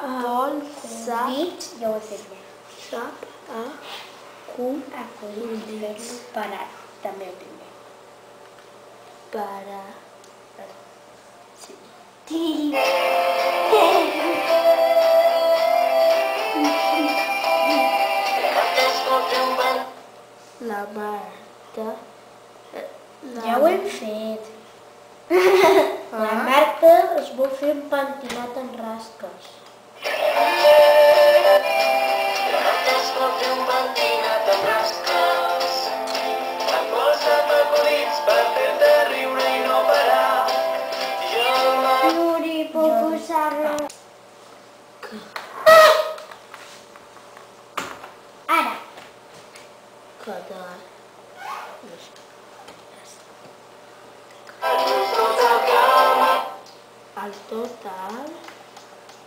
Acollit, ja ho he fet ja. Sap, Acollit, fer-lo parat, també ho tinc bé. para... La Marta... Ja ho hem fet. La Marta es vol fer un pentinat en rasques. Nuri, puc posar-la? Ara. Cadar...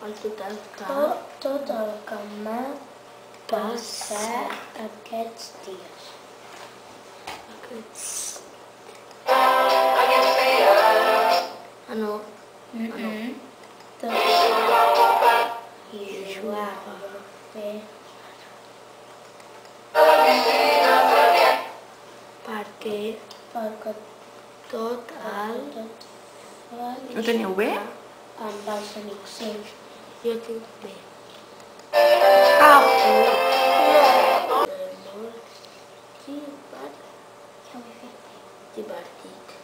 El total que... Tot el que m'ha passat aquests dies. No. Tot i jugar bé. Perquè tot el... Ho teniu bé? Amb els amics, sí. Jo tinc bé. Au! Ja ho he fet. Divertit.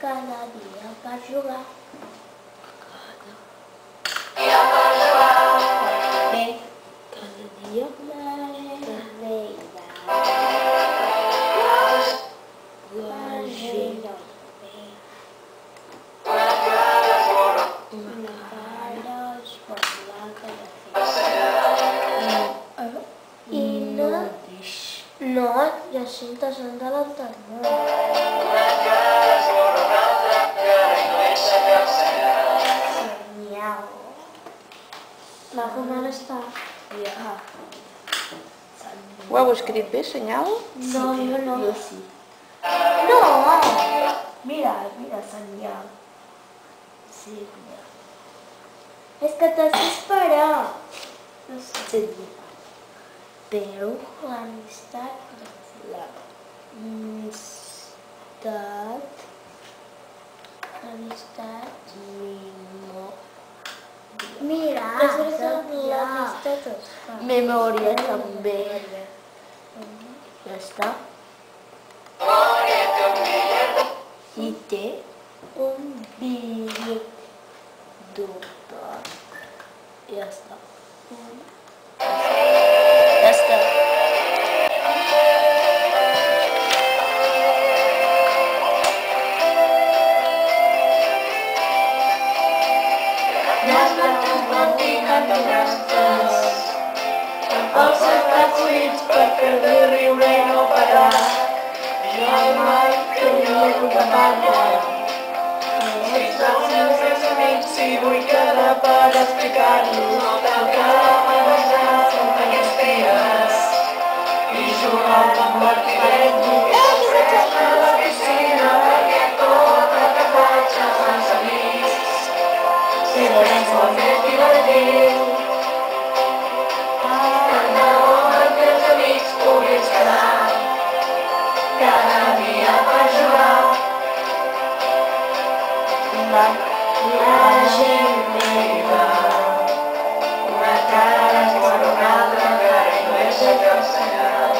Cada dia per jugar. Bé. Cada dia. La gent. No, Jacinta, són de l'anterior. Senyal. La romana està... Ja. Ho heu escrit bé, senyal? No, jo no. Jo sí. No! Mira, senyal. Sí, mira. És que t'has d'esperar. No sé. Sí. Però L'amistat... L'amistat... Mira, l'amistat es fa. memòria també. Ja està. I té Un bitllet. dubte. Ja està. Ja està. Els estats buits per fer-li riure i no parar. Jo mai tenia companya. Fins als meus amics i vull quedar per explicar-los el que m'ha passat aquests dies. I jugar amb Martinet, a la piscina, perquè tot el que faig amb els amics. Si volem ser divertit, cada dia per jugar. La gent meva, una cara esguardonada, encara no és el senyal.